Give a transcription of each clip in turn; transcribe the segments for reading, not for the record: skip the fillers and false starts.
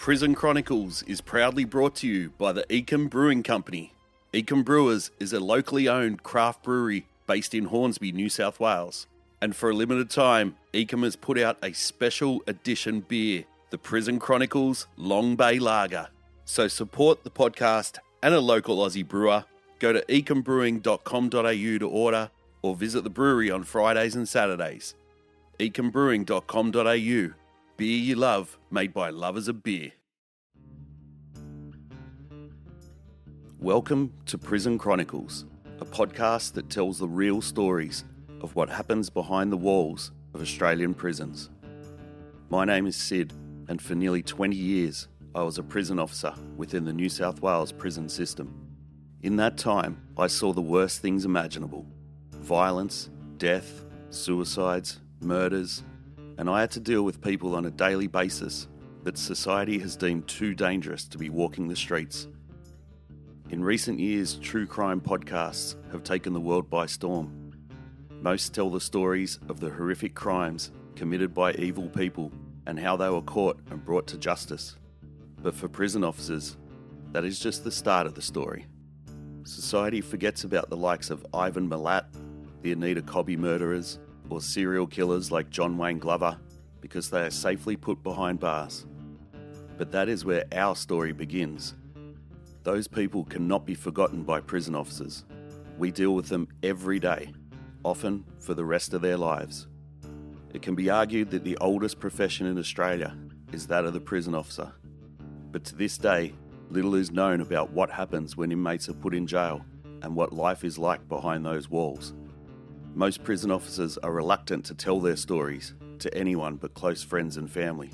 Prison Chronicles is proudly brought to you by the Eacombe Brewing Company. Eacombe Brewers is a locally owned craft brewery based in Hornsby, New South Wales. And for a limited time, Eacombe has put out a special edition beer, the Prison Chronicles Long Bay Lager. So support the podcast and a local Aussie brewer. Go to eacombebrewing.com.au to order or visit the brewery on Fridays and Saturdays. eacombebrewing.com.au. Beer you love, made by lovers of beer. Welcome to Prison Chronicles, a podcast that tells the real stories of what happens behind the walls of Australian prisons. My name is Sid, and for nearly 20 years, I was a prison officer within the New South Wales prison system. In that time, I saw the worst things imaginable: violence, death, suicides, murders, and I had to deal with people on a daily basis that society has deemed too dangerous to be walking the streets. In recent years, true crime podcasts have taken the world by storm. Most tell the stories of the horrific crimes committed by evil people and how they were caught and brought to justice. But for prison officers, that is just the start of the story. Society forgets about the likes of Ivan Milat, the Anita Cobby murderers, or serial killers like John Wayne Glover, because they are safely put behind bars. But that is where our story begins. Those people cannot be forgotten by prison officers. We deal with them every day, often for the rest of their lives. It can be argued that the oldest profession in Australia is that of the prison officer. But to this day, little is known about what happens when inmates are put in jail and what life is like behind those walls. Most prison officers are reluctant to tell their stories to anyone but close friends and family.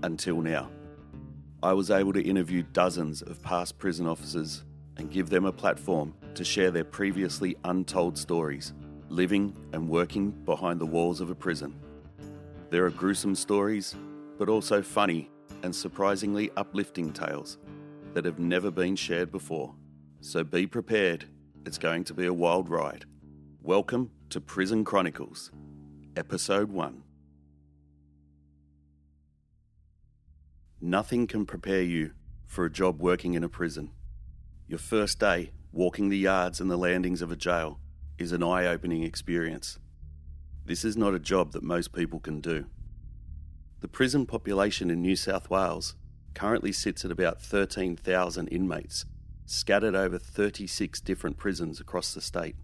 Until now. I was able to interview dozens of past prison officers and give them a platform to share their previously untold stories, living and working behind the walls of a prison. There are gruesome stories, but also funny and surprisingly uplifting tales that have never been shared before. So be prepared, it's going to be a wild ride. Welcome to Prison Chronicles, Episode 1. Nothing can prepare you for a job working in a prison. Your first day walking the yards and the landings of a jail is an eye-opening experience. This is not a job that most people can do. The prison population in New South Wales currently sits at about 13,000 inmates, scattered over 36 different prisons across the state.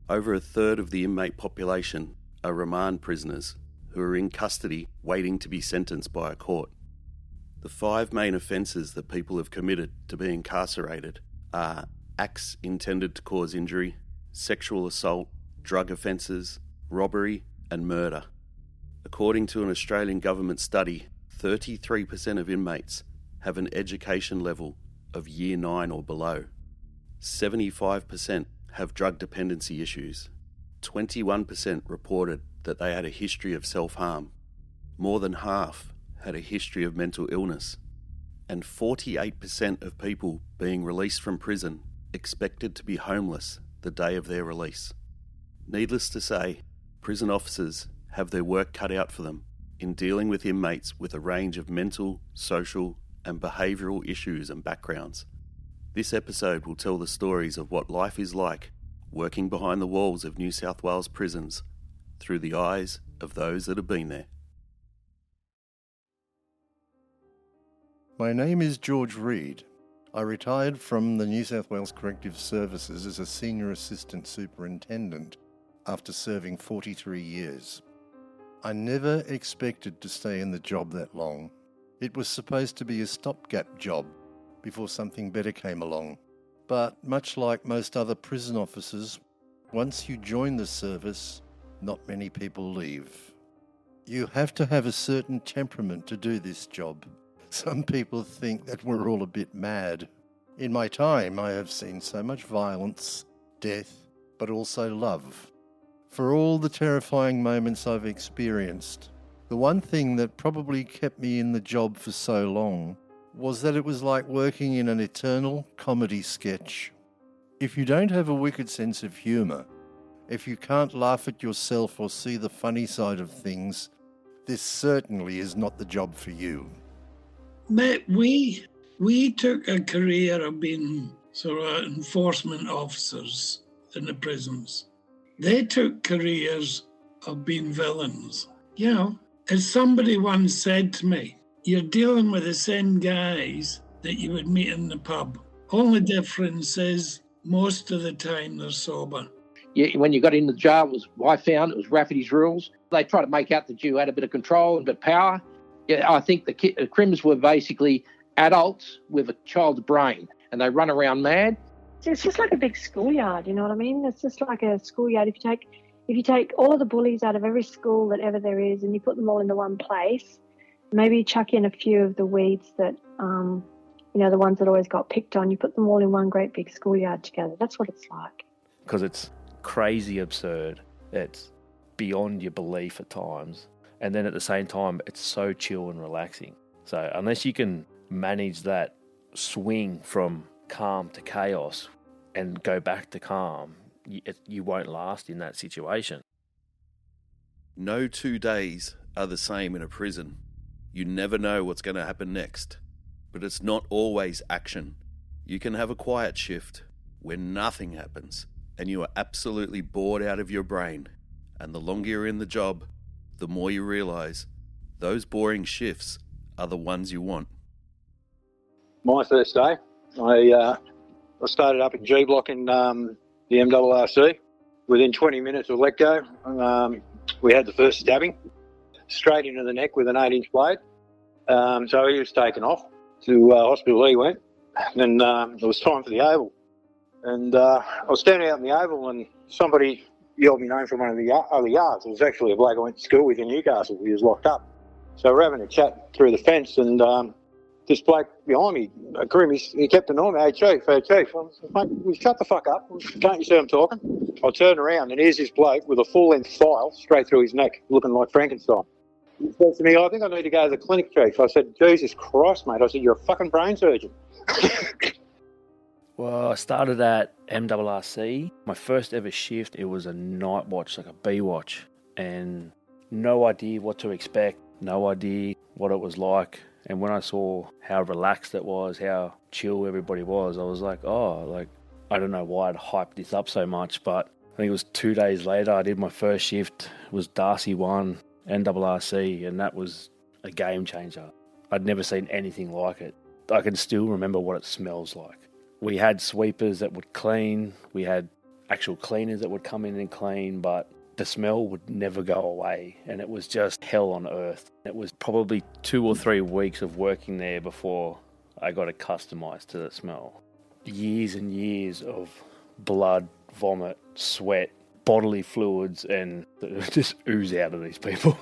Over a third of the inmate population are remand prisoners who are in custody waiting to be sentenced by a court. The 5 main offences that people have committed to be incarcerated are acts intended to cause injury, sexual assault, drug offences, robbery and murder. According to an Australian government study, 33% of inmates have an education level of Year 9 or below. 75% have drug dependency issues. 21% reported that they had a history of self-harm. More than half had a history of mental illness. And 48% of people being released from prison expected to be homeless the day of their release. Needless to say, prison officers have their work cut out for them in dealing with inmates with a range of mental, social, and behavioural issues and backgrounds. This episode will tell the stories of what life is like working behind the walls of New South Wales prisons through the eyes of those that have been there. My name is George Reid. I retired from the New South Wales Corrective Services as a Senior Assistant Superintendent after serving 43 years. I never expected to stay in the job that long. It was supposed to be a stopgap job before something better came along. But much like most other prison officers, once you join the service, not many people leave. You have to have a certain temperament to do this job. Some people think that we're all a bit mad. In my time, I have seen so much violence, death, but also love. For all the terrifying moments I've experienced, the one thing that probably kept me in the job for so long was that it was like working in an eternal comedy sketch. If you don't have a wicked sense of humour, if you can't laugh at yourself or see the funny side of things, this certainly is not the job for you. But we took a career of being sort of enforcement officers in the prisons. They took careers of being villains. You know, as somebody once said to me, you're dealing with the same guys that you would meet in the pub. Only difference is most of the time they're sober. Yeah, when you got into the jail, I found it was Rafferty's rules. They tried to make out that you had a bit of control and a bit of power. Yeah, I think the crims were basically adults with a child's brain, and they run around mad. It's just like a big schoolyard, you know what I mean? It's just like a schoolyard. If you take all of the bullies out of every school that ever there is and you put them all into one place, maybe chuck in a few of the weeds that, the ones that always got picked on, you put them all in one great big schoolyard together. That's what it's like. Because it's crazy absurd. It's beyond your belief at times. And then at the same time, it's so chill and relaxing. So unless you can manage that swing from calm to chaos and go back to calm, you won't last in that situation. No 2 days are the same in a prison. You never know what's going to happen next. But it's not always action. You can have a quiet shift where nothing happens and you are absolutely bored out of your brain. And the longer you're in the job, the more you realise those boring shifts are the ones you want. My first day, I started up in G Block in the MRRC. Within 20 minutes of let go, we had the first stabbing straight into the neck with an 8-inch blade. So he was taken off to hospital. He went, and it was time for the oval. And I was standing out in the oval, and somebody yelled me name from one of the other yards. It was actually a bloke I went to school with in Newcastle. He was locked up. So we're having a chat through the fence, and this bloke behind me, Grim, he kept annoying me. Hey, Chief. I was like, mate, shut the fuck up. Can't you see I'm talking? I turned around, and here's this bloke with a full-length file straight through his neck, looking like Frankenstein. He said to me, I think I need to go to the clinic, Chief. I said, Jesus Christ, mate. I said, you're a fucking brain surgeon. Well, I started at MRRC. My first ever shift, it was a night watch, like a B watch, and no idea what to expect, no idea what it was like. And when I saw how relaxed it was, how chill everybody was, I was like, I don't know why I'd hyped this up so much, but I think it was 2 days later, I did my first shift. It was Darcy 1, MRRC, and that was a game changer. I'd never seen anything like it. I can still remember what it smells like. We had sweepers that would clean, we had actual cleaners that would come in and clean, but the smell would never go away, and it was just hell on earth. It was probably 2 or 3 weeks of working there before I got accustomed to the smell. Years and years of blood, vomit, sweat, bodily fluids, and it just ooze out of these people.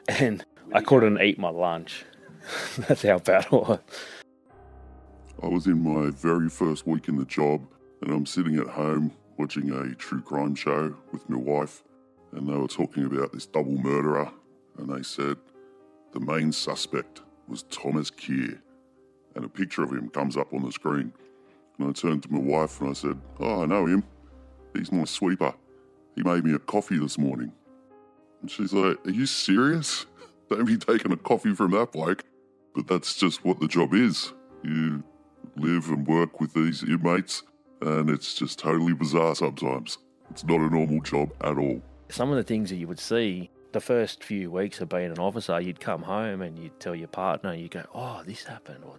And I couldn't eat my lunch. That's how bad it was. I was in my very first week in the job, and I'm sitting at home watching a true crime show with my wife, and they were talking about this double murderer, and they said the main suspect was Thomas Keir, and a picture of him comes up on the screen. And I turned to my wife and I said, I know him. He's my sweeper. He made me a coffee this morning. And she's like, are you serious? Don't be taking a coffee from that bloke. But that's just what the job is. You live and work with these inmates, and it's just totally bizarre sometimes. It's not a normal job at all. Some of the things that you would see the first few weeks of being an officer, you'd come home and you'd tell your partner, you go, oh, this happened, or,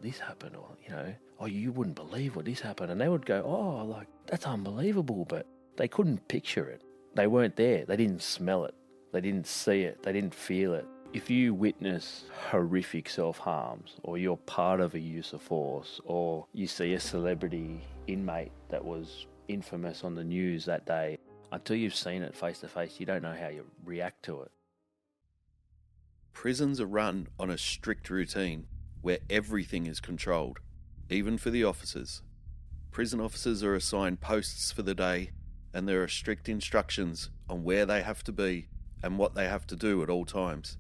oh, you wouldn't believe what this happened. And they would go, oh, like, that's unbelievable. But they couldn't picture it. They weren't there. They didn't smell it. They didn't see it. They didn't feel it. If you witness horrific self-harms, or you're part of a use of force, or you see a celebrity inmate that was infamous on the news that day, until you've seen it face to face, you don't know how you react to it. Prisons are run on a strict routine where everything is controlled, even for the officers. Prison officers are assigned posts for the day, and there are strict instructions on where they have to be and what they have to do at all times.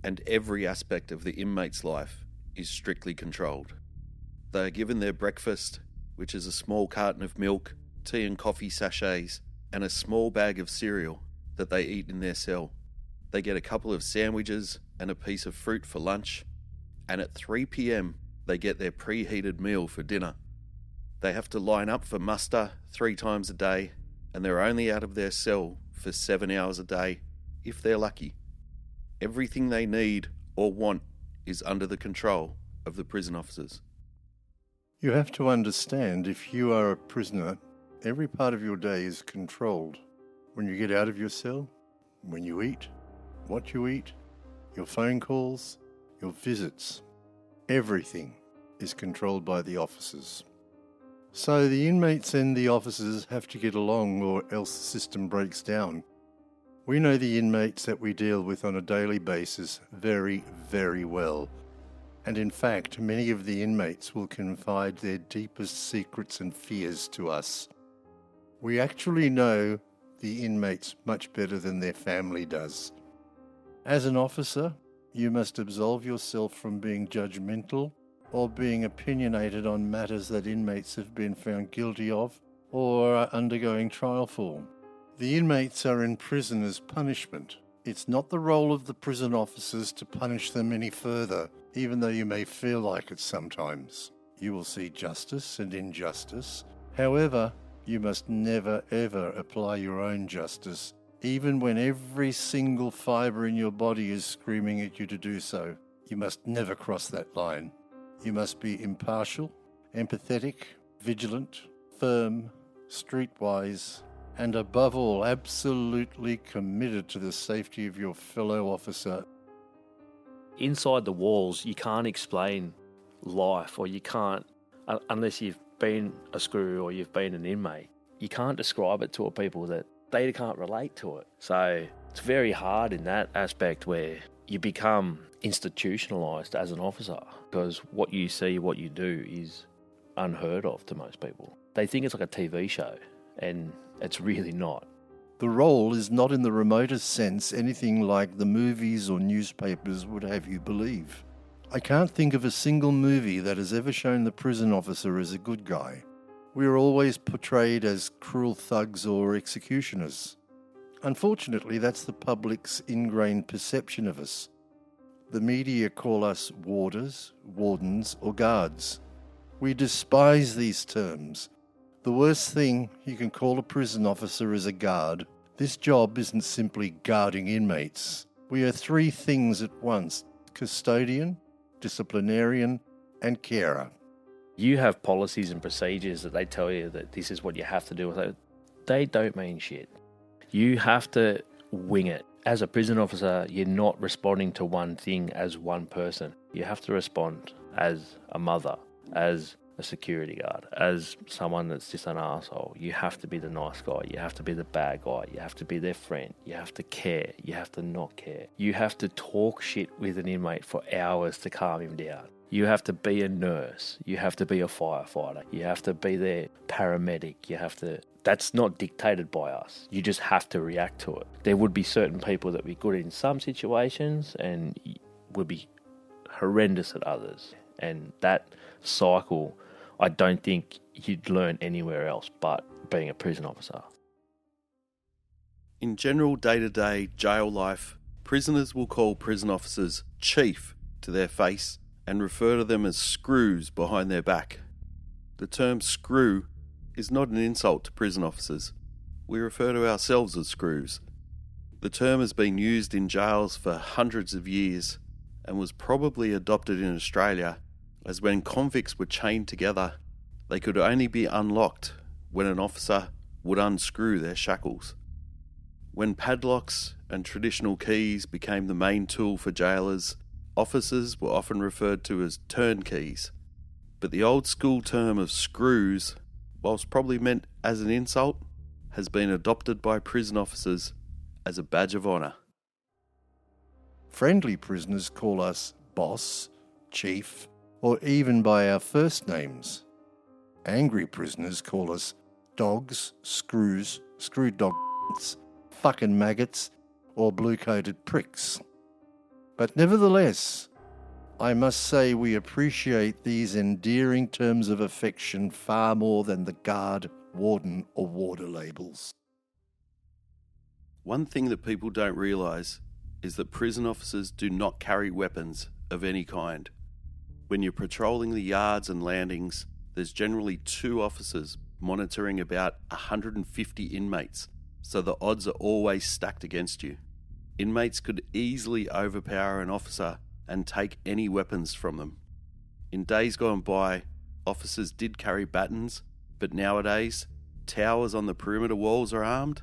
And every aspect of the inmate's life is strictly controlled. They are given their breakfast, which is a small carton of milk, tea and coffee sachets, and a small bag of cereal that they eat in their cell. They get a couple of sandwiches and a piece of fruit for lunch, and at 3 p.m, they get their preheated meal for dinner. They have to line up for muster 3 times a day, and they're only out of their cell for 7 hours a day, if they're lucky. Everything they need or want is under the control of the prison officers. You have to understand, if you are a prisoner, every part of your day is controlled. When you get out of your cell, when you eat, what you eat, your phone calls, your visits, everything is controlled by the officers. So the inmates and the officers have to get along, or else the system breaks down. We know the inmates that we deal with on a daily basis very, very well. And in fact, many of the inmates will confide their deepest secrets and fears to us. We actually know the inmates much better than their family does. As an officer, you must absolve yourself from being judgmental or being opinionated on matters that inmates have been found guilty of or are undergoing trial for. The inmates are in prison as punishment. It's not the role of the prison officers to punish them any further, even though you may feel like it sometimes. You will see justice and injustice. However, you must never ever apply your own justice, even when every single fibre in your body is screaming at you to do so. You must never cross that line. You must be impartial, empathetic, vigilant, firm, streetwise, and above all, absolutely committed to the safety of your fellow officer. Inside the walls, you can't explain life, or you can't, unless you've been a screw or you've been an inmate, you can't describe it to people that they can't relate to it. So it's very hard in that aspect where you become institutionalised as an officer, because what you see, what you do is unheard of to most people. They think it's like a TV show, and it's really not. The role is not in the remotest sense anything like the movies or newspapers would have you believe. I can't think of a single movie that has ever shown the prison officer as a good guy. We are always portrayed as cruel thugs or executioners. Unfortunately, that's the public's ingrained perception of us. The media call us warders, wardens, or guards. We despise these terms. The worst thing you can call a prison officer is a guard. This job isn't simply guarding inmates. We are 3 things at once: custodian, disciplinarian, and carer. You have policies and procedures that they tell you that this is what you have to do with it. They don't mean shit. You have to wing it. As a prison officer, you're not responding to one thing as one person. You have to respond as a mother, as a security guard, as someone that's just an arsehole. You have to be the nice guy. You have to be the bad guy. You have to be their friend. You have to care. You have to not care. You have to talk shit with an inmate for hours to calm him down. You have to be a nurse. You have to be a firefighter. You have to be their paramedic. That's not dictated by us. You just have to react to it. There would be certain people that would be good in some situations and would be horrendous at others. And that cycle, I don't think you'd learn anywhere else but being a prison officer. In general day-to-day jail life, prisoners will call prison officers chief to their face and refer to them as screws behind their back. The term screw is not an insult to prison officers. We refer to ourselves as screws. The term has been used in jails for hundreds of years and was probably adopted in Australia, as when convicts were chained together, they could only be unlocked when an officer would unscrew their shackles. When padlocks and traditional keys became the main tool for jailers, officers were often referred to as turnkeys. But the old school term of screws, whilst probably meant as an insult, has been adopted by prison officers as a badge of honour. Friendly prisoners call us boss, chief, or even by our first names. Angry prisoners call us dogs, screws, screw dogs, fucking maggots, or blue-coated pricks. But nevertheless, I must say we appreciate these endearing terms of affection far more than the guard, warden, or warder labels. One thing that people don't realise is that prison officers do not carry weapons of any kind. When you're patrolling the yards and landings, there's generally 2 officers monitoring about 150 inmates, so the odds are always stacked against you. Inmates could easily overpower an officer and take any weapons from them. In days gone by, officers did carry batons, but nowadays, towers on the perimeter walls are armed,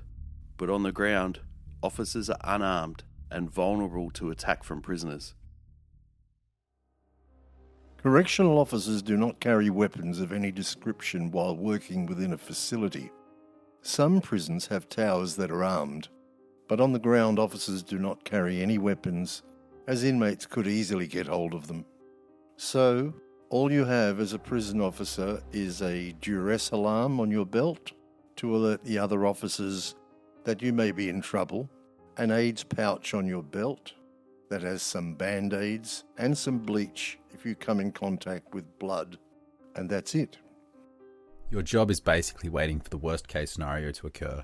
but on the ground, officers are unarmed and vulnerable to attack from prisoners. Correctional officers do not carry weapons of any description while working within a facility. Some prisons have towers that are armed, but on the ground officers do not carry any weapons, as inmates could easily get hold of them. So, all you have as a prison officer is a duress alarm on your belt to alert the other officers that you may be in trouble, an AIDS pouch on your belt that has some band-aids and some bleach if you come in contact with blood, and that's it. Your job is basically waiting for the worst case scenario to occur.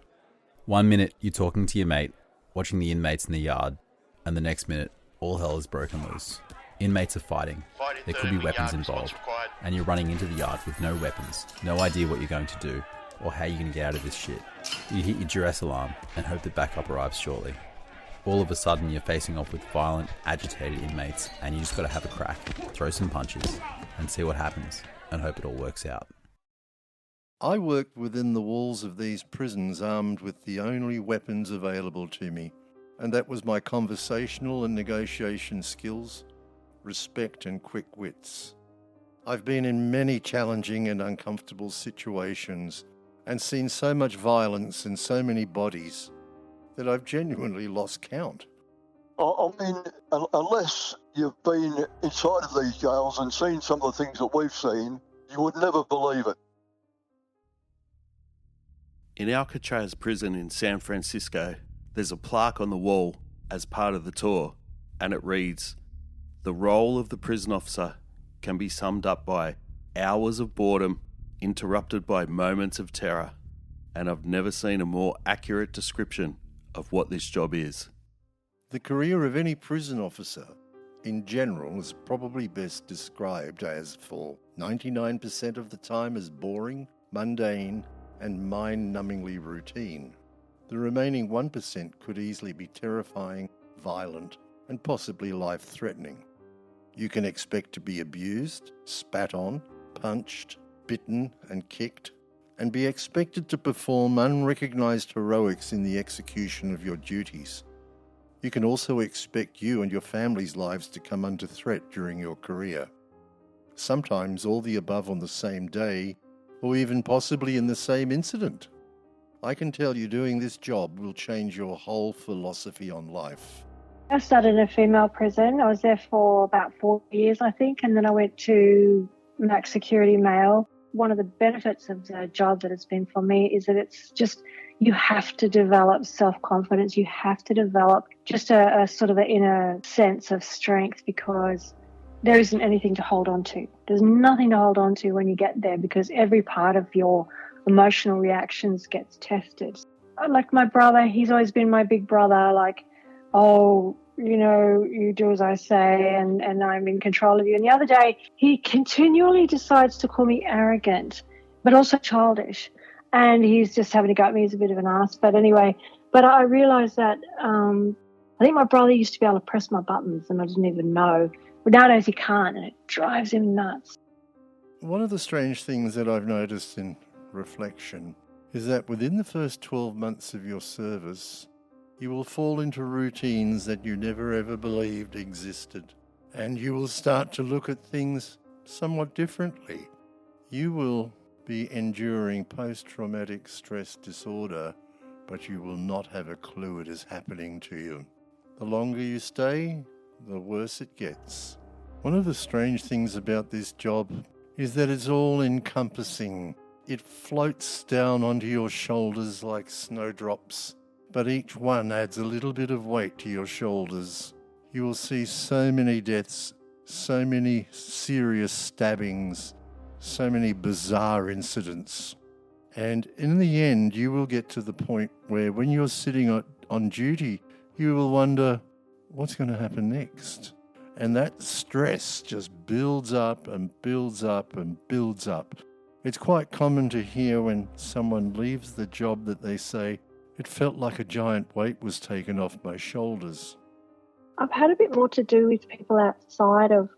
1 minute you're talking to your mate, watching the inmates in the yard, and the next minute all hell is broken loose. Inmates are fighting, there could be weapons involved, and you're running into the yard with no weapons, no idea what you're going to do, or how you're going to get out of this shit. You hit your duress alarm and hope that backup arrives shortly. All of a sudden you're facing off with violent, agitated inmates, and you just got to have a crack, throw some punches, and see what happens, and hope it all works out. I worked within the walls of these prisons armed with the only weapons available to me, and that was my conversational and negotiation skills, respect and quick wits. I've been in many challenging and uncomfortable situations and seen so much violence and so many bodies that I've genuinely lost count. I mean, unless you've been inside of these jails and seen some of the things that we've seen, you would never believe it. In Alcatraz prison in San Francisco, there's a plaque on the wall as part of the tour, and it reads, "The role of the prison officer can be summed up by hours of boredom interrupted by moments of terror, and I've never seen a more accurate description of what this job is." The career of any prison officer, in general, is probably best described as, for 99% of the time, as boring, mundane, and mind-numbingly routine. The remaining 1% could easily be terrifying, violent, and possibly life-threatening. You can expect to be abused, spat on, punched, bitten, and kicked, and be expected to perform unrecognised heroics in the execution of your duties. You can also expect you and your family's lives to come under threat during your career. Sometimes all the above on the same day, or even possibly in the same incident. I can tell you doing this job will change your whole philosophy on life. I started in a female prison. I was there for about 4 years, I think, and then I went to max security male. One of the benefits of the job that it's been for me is that it's just, you have to develop self-confidence. You have to develop just a sort of an inner sense of strength, because there isn't anything to hold on to. There's nothing to hold on to when you get there, because every part of your emotional reactions gets tested. Like my brother, he's always been my big brother, like, oh, you know, you do as I say and I'm in control of you. And the other day, he continually decides to call me arrogant, but also childish. And he's just having a go at me. He's a bit of an ass. But anyway, I realised that I think my brother used to be able to press my buttons and I didn't even know. But nowadays he can't, and it drives him nuts. One of the strange things that I've noticed in reflection is that within the first 12 months of your service, you will fall into routines that you never ever believed existed, and you will start to look at things somewhat differently. You will be enduring post-traumatic stress disorder, but you will not have a clue it is happening to you. The longer you stay, the worse it gets. One of the strange things about this job is that it's all-encompassing. It floats down onto your shoulders like snowdrops, but each one adds a little bit of weight to your shoulders. You will see so many deaths, so many serious stabbings, so many bizarre incidents. And in the end, you will get to the point where when you're sitting on duty, you will wonder, what's going to happen next? And that stress just builds up and builds up and builds up. It's quite common to hear when someone leaves the job that they say, "It felt like a giant weight was taken off my shoulders." I've had a bit more to do with people outside of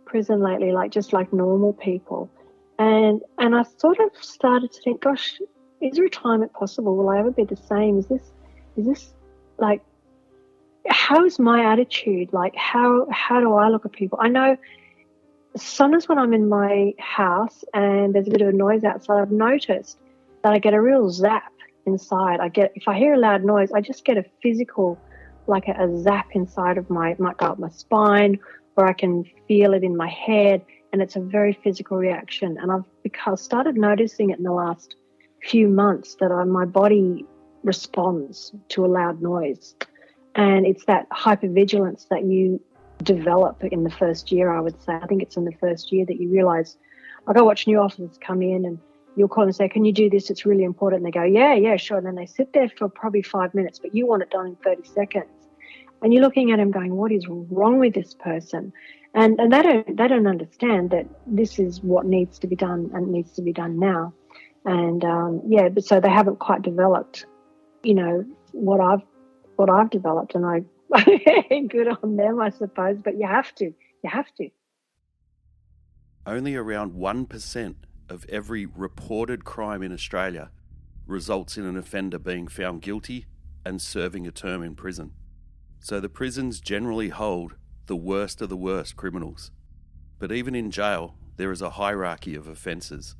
prison lately, just like normal people. And I sort of started to think, gosh, is retirement possible? Will I ever be the same? Is this like, how's my attitude? Like, how do I look at people? I know sometimes when I'm in my house and there's a bit of a noise outside, I've noticed that I get a real zap inside. If I hear a loud noise, I just get a physical, like a zap inside of might go up my spine, or I can feel it in my head, and it's a very physical reaction. And I've started noticing it in the last few months that my body responds to a loud noise. And it's that hypervigilance that you develop in the first year, I would say. I think it's in the first year that you realise, I watch new officers come in and you'll call and say, "Can you do this? It's really important." And they go, yeah, sure. And then they sit there for probably 5 minutes, but you want it done in 30 seconds. And you're looking at them going, what is wrong with this person? And they don't understand that this is what needs to be done, and it needs to be done now. And but so they haven't quite developed, what I've developed, and I good on them, I suppose. But you have to. Only around 1% of every reported crime in Australia results in an offender being found guilty and serving a term in prison. So the prisons generally hold the worst of the worst criminals. But even in jail, there is a hierarchy of offences.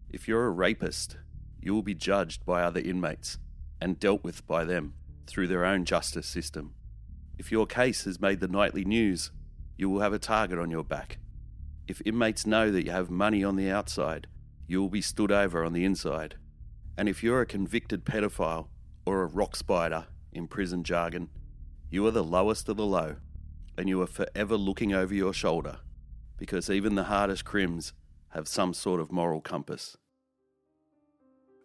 If you're a rapist, you will be judged by other inmates and dealt with by them through their own justice system. If your case has made the nightly news, you will have a target on your back. If inmates know that you have money on the outside, you will be stood over on the inside. And if you're a convicted pedophile or a rock spider in prison jargon, you are the lowest of the low, and you are forever looking over your shoulder, because even the hardest crims have some sort of moral compass.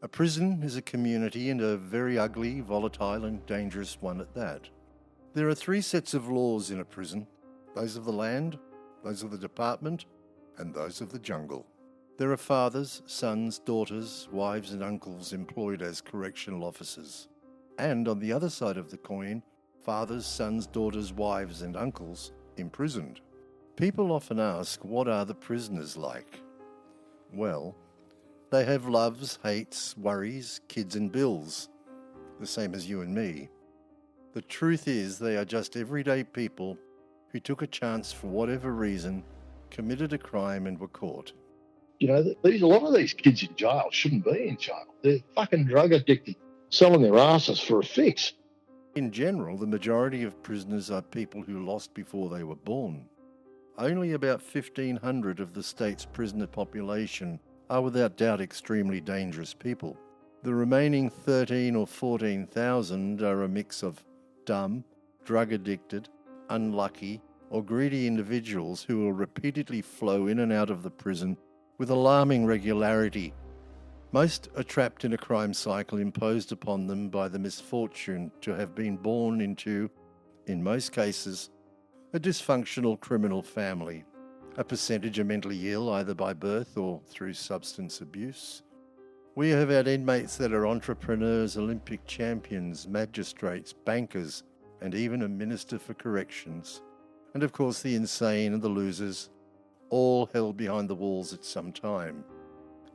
A prison is a community, and a very ugly, volatile and dangerous one at that. There are 3 sets of laws in a prison: those of the land, those of the department, and those of the jungle. There are fathers, sons, daughters, wives and uncles employed as correctional officers. And on the other side of the coin, fathers, sons, daughters, wives and uncles imprisoned. People often ask, what are the prisoners like? Well, they have loves, hates, worries, kids and bills, the same as you and me. The truth is, they are just everyday people who took a chance for whatever reason, committed a crime and were caught. A lot of these kids in jail shouldn't be in jail. They're fucking drug addicted, selling their asses for a fix. In general, the majority of prisoners are people who lost before they were born. Only about 1,500 of the state's prisoner population are without doubt extremely dangerous people. The remaining 13 or 14,000 are a mix of dumb, drug-addicted, unlucky, or greedy individuals who will repeatedly flow in and out of the prison with alarming regularity. Most are trapped in a crime cycle imposed upon them by the misfortune to have been born into, in most cases, a dysfunctional criminal family. A percentage are mentally ill either by birth or through substance abuse. We have had inmates that are entrepreneurs, Olympic champions, magistrates, bankers, and even a minister for corrections. And of course the insane and the losers, all held behind the walls at some time.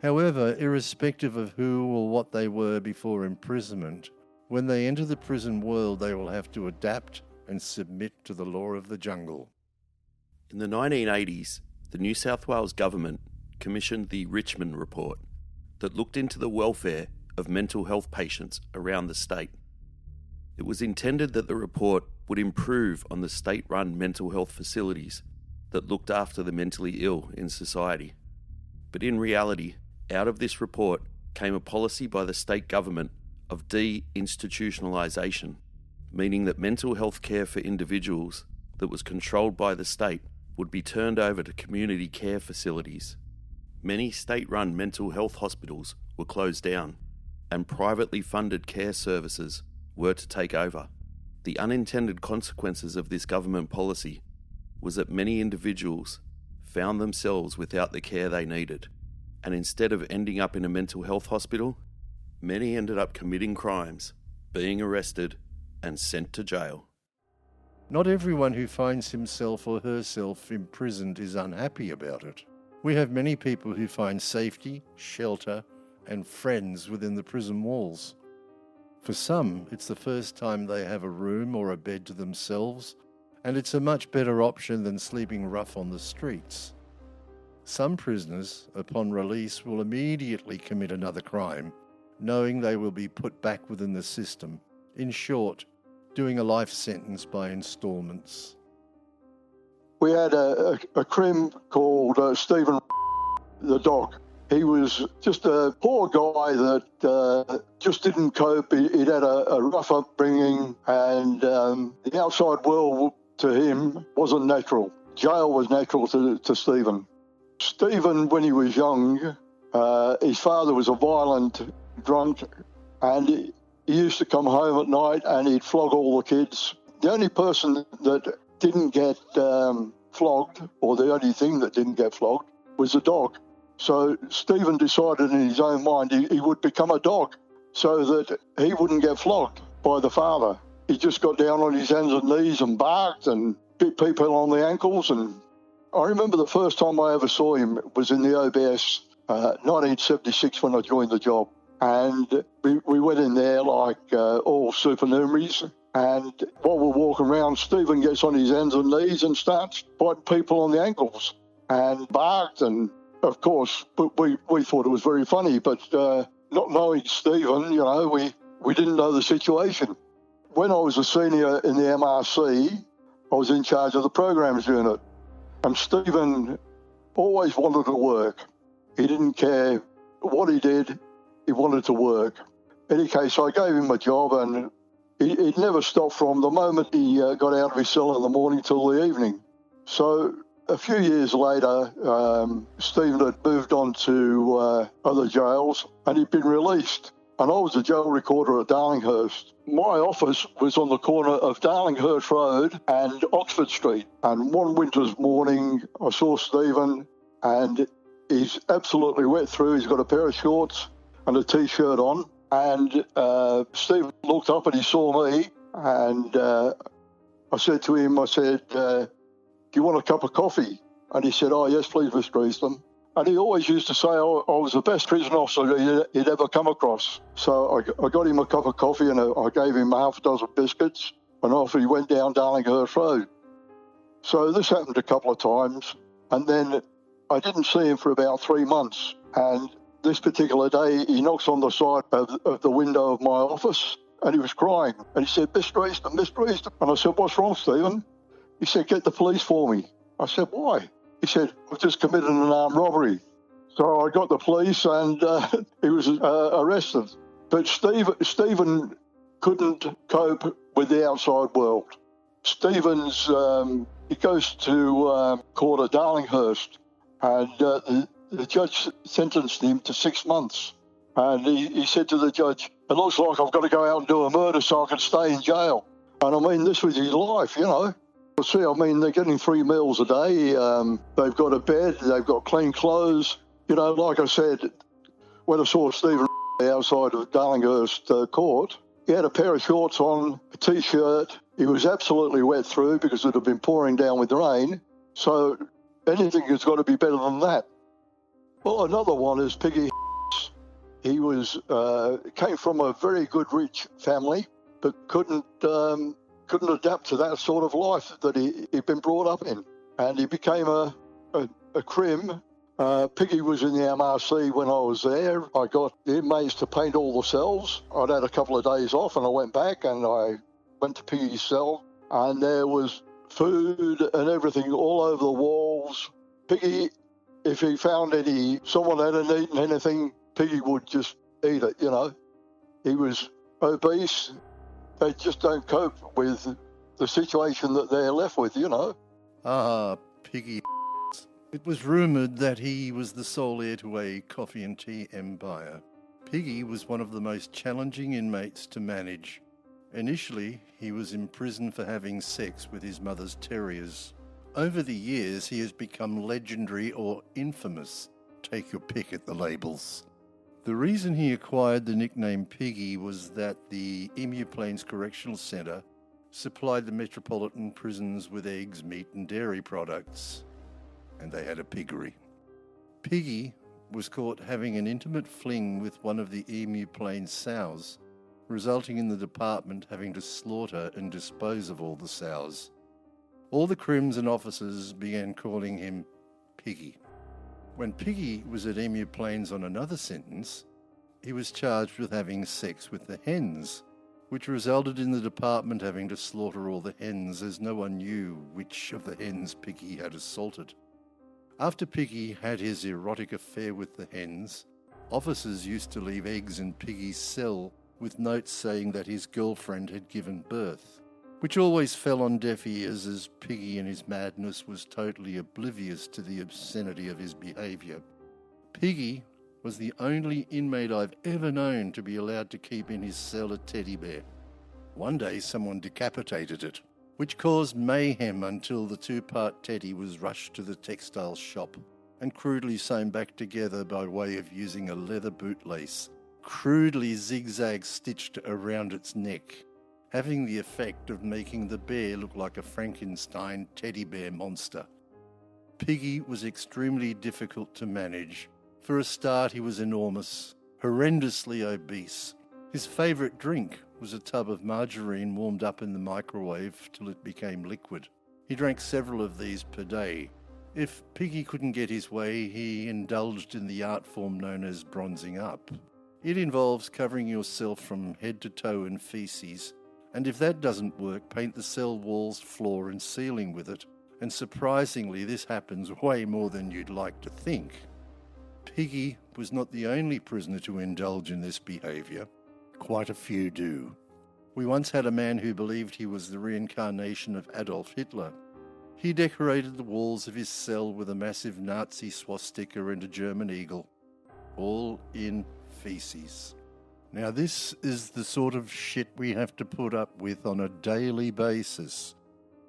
However, irrespective of who or what they were before imprisonment, when they enter the prison world they will have to adapt and submit to the law of the jungle. In the 1980s, the New South Wales government commissioned the Richmond Report that looked into the welfare of mental health patients around the state. It was intended that the report would improve on the state-run mental health facilities that looked after the mentally ill in society. But in reality, out of this report came a policy by the state government of de-institutionalisation, meaning that mental health care for individuals that was controlled by the state would be turned over to community care facilities. Many state-run mental health hospitals were closed down, and privately funded care services were to take over. The unintended consequences of this government policy was that many individuals found themselves without the care they needed, and instead of ending up in a mental health hospital, many ended up committing crimes, being arrested, and sent to jail. Not everyone who finds himself or herself imprisoned is unhappy about it. We have many people who find safety, shelter, and friends within the prison walls. For some, it's the first time they have a room or a bed to themselves, and it's a much better option than sleeping rough on the streets. Some prisoners, upon release, will immediately commit another crime, knowing they will be put back within the system. In short, doing a life sentence by instalments. We had a crim called Stephen the dog. He was just a poor guy that just didn't cope. He'd had a rough upbringing, and the outside world to him wasn't natural. Jail was natural to Stephen. Stephen, when he was young, his father was a violent drunk, and he used to come home at night and he'd flog all the kids. The only person that didn't get flogged, or the only thing that didn't get flogged, was a dog. So Stephen decided in his own mind he would become a dog so that he wouldn't get flogged by the father. He just got down on his hands and knees and barked and bit people on the ankles. And I remember the first time I ever saw him was in the OBS, 1976, when I joined the job. And we went in there like all supernumeraries. And while we're walking around, Stephen gets on his hands and knees and starts biting people on the ankles and barked. And of course, we thought it was very funny, but not knowing Stephen, we didn't know the situation. When I was a senior in the MRC, I was in charge of the programs unit. And Stephen always wanted to work. He didn't care what he did, he wanted to work. In any case, I gave him a job, and he'd never stopped from the moment he got out of his cell in the morning till the evening. So a few years later, Stephen had moved on to other jails, and he'd been released. And I was a jail recorder at Darlinghurst. My office was on the corner of Darlinghurst Road and Oxford Street. And one winter's morning, I saw Stephen, and he's absolutely wet through. He's got a pair of shorts and a T-shirt on. And Stephen looked up and he saw me. And I said to him, do you want a cup of coffee? And he said, oh, yes, please, Mr. Easton. And he always used to say I was the best prison officer he'd ever come across. So I got him a cup of coffee and I gave him half a dozen biscuits, and off he went down Darlinghurst Road. So this happened a couple of times, and then I didn't see him for about 3 months. And this particular day, he knocks on the side of the window of my office, and he was crying. And he said, Mr. Easton, Mr. Easton. And I said, what's wrong, Stephen? He said, get the police for me. I said, why? He said, I've just committed an armed robbery. So I got the police, and he was arrested. But Stephen couldn't cope with the outside world. Stephen's, he goes to court at Darlinghurst, and the judge sentenced him to 6 months. And he said to the judge, it looks like I've got to go out and do a murder so I can stay in jail. And I mean, this was his life, See, I mean, they're getting 3 meals a day. They've got a bed. They've got clean clothes. Like I said, when I saw Stephen outside of Darlinghurst Court, he had a pair of shorts on, a T-shirt. He was absolutely wet through because it had been pouring down with rain. So anything has got to be better than that. Well, another one is Piggy. He came from a very good, rich family, but couldn't adapt to that sort of life that he'd been brought up in. And he became a crim. Piggy was in the MRC when I was there. I got the inmates to paint all the cells. I'd had a couple of days off, and I went back and I went to Piggy's cell, and there was food and everything all over the walls. Piggy, if he found someone hadn't eaten anything, Piggy would just eat it, He was obese. They just don't cope with the situation that they're left with, Ah, Piggy. It was rumoured that he was the sole heir to a coffee and tea empire. Piggy was one of the most challenging inmates to manage. Initially, he was in prison for having sex with his mother's terriers. Over the years, he has become legendary or infamous. Take your pick at the labels. The reason he acquired the nickname Piggy was that the Emu Plains Correctional Centre supplied the metropolitan prisons with eggs, meat and dairy products, and they had a piggery. Piggy was caught having an intimate fling with one of the Emu Plains sows, resulting in the department having to slaughter and dispose of all the sows. All the crims and officers began calling him Piggy. When Piggy was at Emu Plains on another sentence, he was charged with having sex with the hens, which resulted in the department having to slaughter all the hens as no one knew which of the hens Piggy had assaulted. After Piggy had his erotic affair with the hens, officers used to leave eggs in Piggy's cell with notes saying that his girlfriend had given birth, which always fell on deaf ears as Piggy in his madness was totally oblivious to the obscenity of his behaviour. Piggy was the only inmate I've ever known to be allowed to keep in his cell a teddy bear. One day someone decapitated it, which caused mayhem until the two-part teddy was rushed to the textile shop and crudely sewn back together by way of using a leather bootlace, crudely zigzag stitched around its neck, having the effect of making the bear look like a Frankenstein teddy bear monster. Piggy was extremely difficult to manage. For a start, he was enormous, horrendously obese. His favourite drink was a tub of margarine warmed up in the microwave till it became liquid. He drank several of these per day. If Piggy couldn't get his way, he indulged in the art form known as bronzing up. It involves covering yourself from head to toe in faeces, and if that doesn't work, paint the cell walls, floor and ceiling with it. And surprisingly, this happens way more than you'd like to think. Piggy was not the only prisoner to indulge in this behaviour. Quite a few do. We once had a man who believed he was the reincarnation of Adolf Hitler. He decorated the walls of his cell with a massive Nazi swastika and a German eagle, all in faeces. Now this is the sort of shit we have to put up with on a daily basis.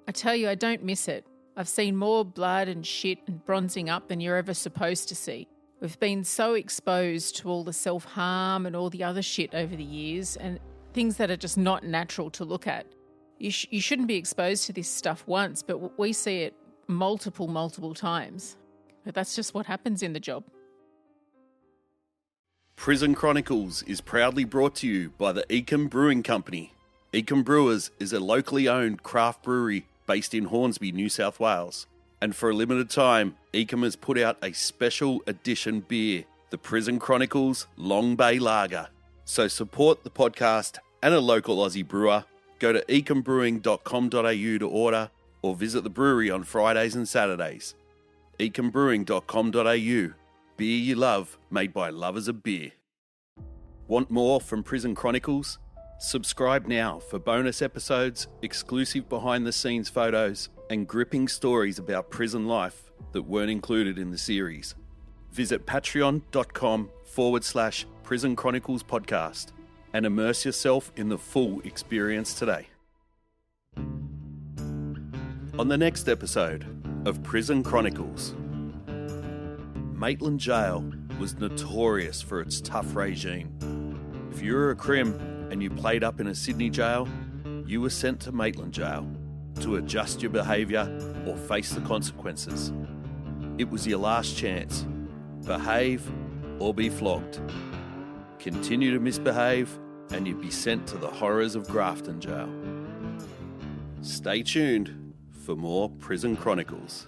I tell you, I don't miss it. I've seen more blood and shit and bronzing up than you're ever supposed to see. We've been so exposed to all the self-harm and all the other shit over the years, and things that are just not natural to look at. You shouldn't be exposed to this stuff once, but we see it multiple times. But that's just what happens in the job. Prison Chronicles is proudly brought to you by the Eacom Brewing Company. Eacom Brewers is a locally owned craft brewery based in Hornsby, New South Wales. And for a limited time, Eacom has put out a special edition beer, the Prison Chronicles Long Bay Lager. So support the podcast and a local Aussie brewer. Go to eacombrewing.com.au to order or visit the brewery on Fridays and Saturdays. eacombrewing.com.au. Beer you love, made by lovers of beer. Want more from Prison Chronicles? Subscribe now for bonus episodes, exclusive behind-the-scenes photos, and gripping stories about prison life that weren't included in the series. Visit patreon.com/Prison Chronicles podcast and immerse yourself in the full experience today. On the next episode of Prison Chronicles, Maitland Jail was notorious for its tough regime. If you were a crim and you played up in a Sydney jail, you were sent to Maitland Jail to adjust your behaviour or face the consequences. It was your last chance. Behave or be flogged. Continue to misbehave and you'd be sent to the horrors of Grafton Jail. Stay tuned for more Prison Chronicles.